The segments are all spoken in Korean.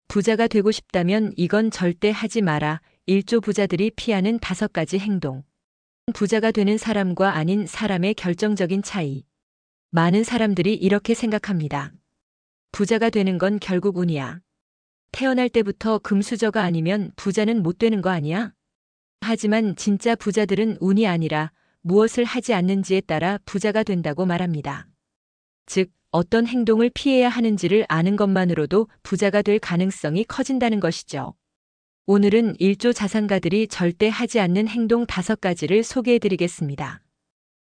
부자가 되고 싶다면 이건 절대 하지 마라. 1조 부자들이 피하는 5가지 행동. 부자가 되는 사람과 아닌 사람의 결정적인 차이. 많은 사람들이 이렇게 생각합니다. 부자가 되는 건 결국 운이야. 태어날 때부터 금수저가 아니면 부자는 못 되는 거 아니야? 하지만 진짜 부자들은 운이 아니라 무엇을 하지 않는지에 따라 부자가 된다고 말합니다. 즉, 어떤 행동을 피해야 하는지를 아는 것만으로도 부자가 될 가능성이 커진다는 것이죠. 오늘은 1조 자산가들이 절대 하지 않는 행동 5가지를 소개해 드리겠습니다.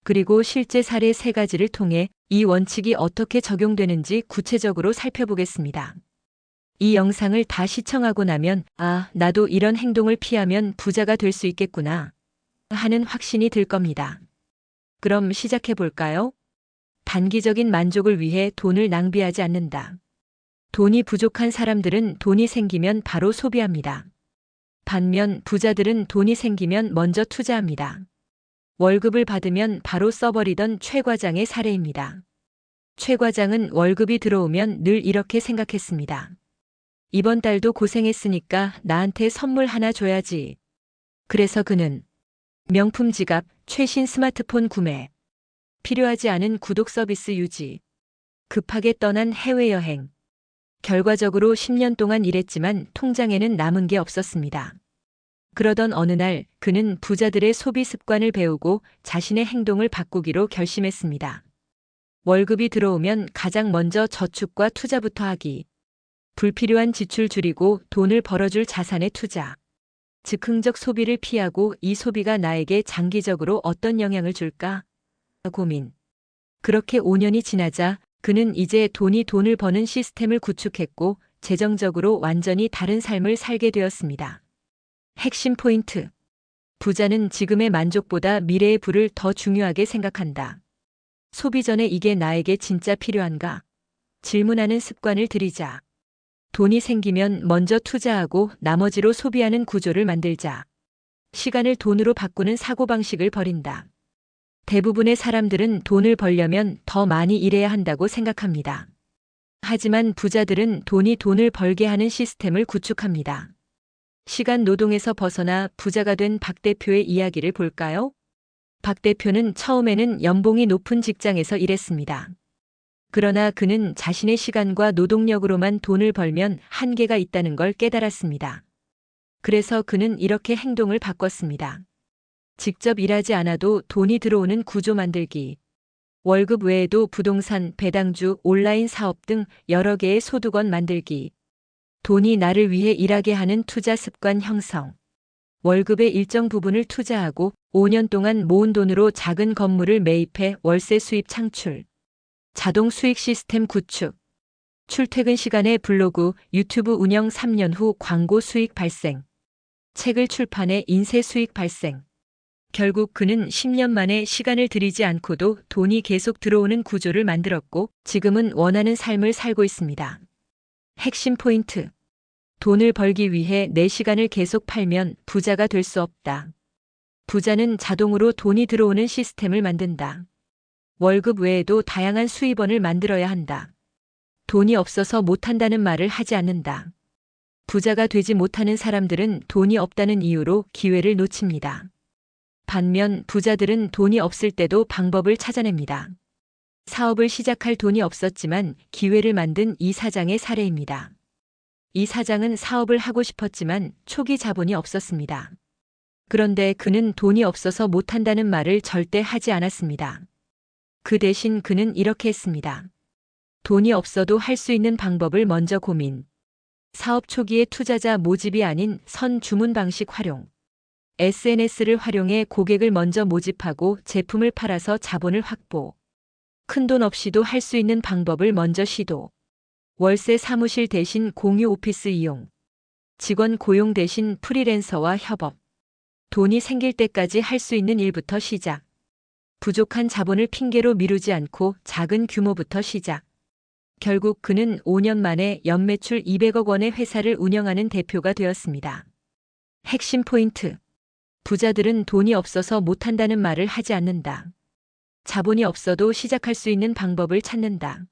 그리고 실제 사례 3가지를 통해 이 원칙이 어떻게 적용되는지 구체적으로 살펴보겠습니다. 이 영상을 다 시청하고 나면 나도 이런 행동을 피하면 부자가 될 수 있겠구나 하는 확신이 들 겁니다. 그럼 시작해 볼까요? 단기적인 만족을 위해 돈을 낭비하지 않는다. 돈이 부족한 사람들은 돈이 생기면 바로 소비합니다. 반면 부자들은 돈이 생기면 먼저 투자합니다. 월급을 받으면 바로 써버리던 최 과장의 사례입니다. 최 과장은 월급이 들어오면 늘 이렇게 생각했습니다. 이번 달도 고생했으니까 나한테 선물 하나 줘야지. 그래서 그는 명품 지갑, 최신 스마트폰 구매, 필요하지 않은 구독 서비스 유지, 급하게 떠난 해외여행. 결과적으로 10년 동안 일했지만 통장에는 남은 게 없었습니다. 그러던 어느 날 그는 부자들의 소비 습관을 배우고 자신의 행동을 바꾸기로 결심했습니다. 월급이 들어오면 가장 먼저 저축과 투자부터 하기. 불필요한 지출 줄이고 돈을 벌어줄 자산에 투자. 즉흥적 소비를 피하고 이 소비가 나에게 장기적으로 어떤 영향을 줄까? 고민. 그렇게 5년이 지나자 그는 이제 돈을 버는 시스템을 구축했고 재정적으로 완전히 다른 삶을 살게 되었습니다. 핵심 포인트. 부자는 지금의 만족보다 미래의 부를 더 중요하게 생각한다. 소비 전에 이게 나에게 진짜 필요한가? 질문하는 습관을 들이자. 돈이 생기면 먼저 투자하고 나머지로 소비하는 구조를 만들자. 시간을 돈으로 바꾸는 사고방식을 버린다. 대부분의 사람들은 돈을 벌려면 더 많이 일해야 한다고 생각합니다. 하지만 부자들은 돈을 벌게 하는 시스템을 구축합니다. 시간 노동에서 벗어나 부자가 된 박 대표의 이야기를 볼까요? 박 대표는 처음에는 연봉이 높은 직장에서 일했습니다. 그러나 그는 자신의 시간과 노동력으로만 돈을 벌면 한계가 있다는 걸 깨달았습니다. 그래서 그는 이렇게 행동을 바꿨습니다. 직접 일하지 않아도 돈이 들어오는 구조 만들기. 월급 외에도 부동산, 배당주, 온라인 사업 등 여러 개의 소득원 만들기. 돈이 나를 위해 일하게 하는 투자 습관 형성. 월급의 일정 부분을 투자하고 5년 동안 모은 돈으로 작은 건물을 매입해 월세 수입 창출. 자동 수익 시스템 구축. 출퇴근 시간에 블로그, 유튜브 운영 3년 후 광고 수익 발생. 책을 출판해 인쇄 수익 발생. 결국 그는 10년 만에 시간을 들이지 않고도 돈이 계속 들어오는 구조를 만들었고 지금은 원하는 삶을 살고 있습니다. 핵심 포인트. 돈을 벌기 위해 내 시간을 계속 팔면 부자가 될 수 없다. 부자는 자동으로 돈이 들어오는 시스템을 만든다. 월급 외에도 다양한 수입원을 만들어야 한다. 돈이 없어서 못한다는 말을 하지 않는다. 부자가 되지 못하는 사람들은 돈이 없다는 이유로 기회를 놓칩니다. 반면 부자들은 돈이 없을 때도 방법을 찾아냅니다. 사업을 시작할 돈이 없었지만 기회를 만든 이 사장의 사례입니다. 이 사장은 사업을 하고 싶었지만 초기 자본이 없었습니다. 그런데 그는 돈이 없어서 못한다는 말을 절대 하지 않았습니다. 그 대신 그는 이렇게 했습니다. 돈이 없어도 할 수 있는 방법을 먼저 고민. 사업 초기에 투자자 모집이 아닌 선 주문 방식 활용. SNS를 활용해 고객을 먼저 모집하고 제품을 팔아서 자본을 확보. 큰돈 없이도 할 수 있는 방법을 먼저 시도. 월세 사무실 대신 공유 오피스 이용. 직원 고용 대신 프리랜서와 협업. 돈이 생길 때까지 할 수 있는 일부터 시작. 부족한 자본을 핑계로 미루지 않고 작은 규모부터 시작. 결국 그는 5년 만에 연매출 200억 원의 회사를 운영하는 대표가 되었습니다. 핵심 포인트. 부자들은 돈이 없어서 못한다는 말을 하지 않는다. 자본이 없어도 시작할 수 있는 방법을 찾는다.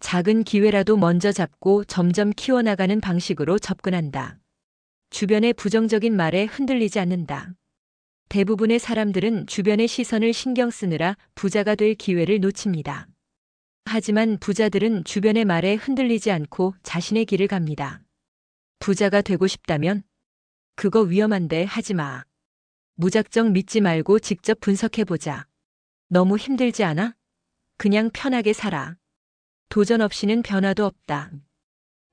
작은 기회라도 먼저 잡고 점점 키워나가는 방식으로 접근한다. 주변의 부정적인 말에 흔들리지 않는다. 대부분의 사람들은 주변의 시선을 신경 쓰느라 부자가 될 기회를 놓칩니다. 하지만 부자들은 주변의 말에 흔들리지 않고 자신의 길을 갑니다. 부자가 되고 싶다면 그거 위험한데 하지 마. 무작정 믿지 말고 직접 분석해보자. 너무 힘들지 않아? 그냥 편하게 살아. 도전 없이는 변화도 없다.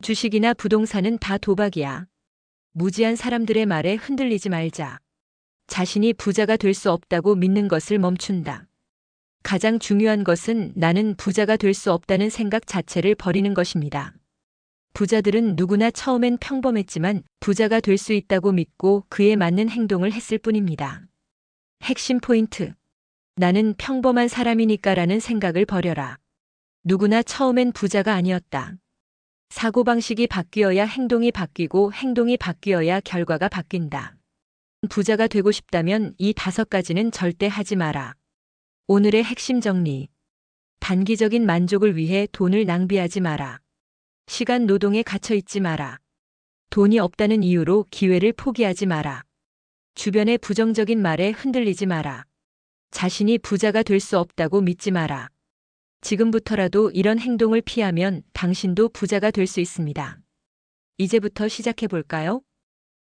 주식이나 부동산은 다 도박이야. 무지한 사람들의 말에 흔들리지 말자. 자신이 부자가 될 수 없다고 믿는 것을 멈춘다. 가장 중요한 것은 나는 부자가 될 수 없다는 생각 자체를 버리는 것입니다. 부자들은 누구나 처음엔 평범했지만 부자가 될 수 있다고 믿고 그에 맞는 행동을 했을 뿐입니다. 핵심 포인트. 나는 평범한 사람이니까라는 생각을 버려라. 누구나 처음엔 부자가 아니었다. 사고방식이 바뀌어야 행동이 바뀌고 행동이 바뀌어야 결과가 바뀐다. 부자가 되고 싶다면 이 5가지는 절대 하지 마라. 오늘의 핵심 정리. 단기적인 만족을 위해 돈을 낭비하지 마라. 시간 노동에 갇혀 있지 마라. 돈이 없다는 이유로 기회를 포기하지 마라. 주변의 부정적인 말에 흔들리지 마라. 자신이 부자가 될 수 없다고 믿지 마라. 지금부터라도 이런 행동을 피하면 당신도 부자가 될 수 있습니다. 이제부터 시작해 볼까요?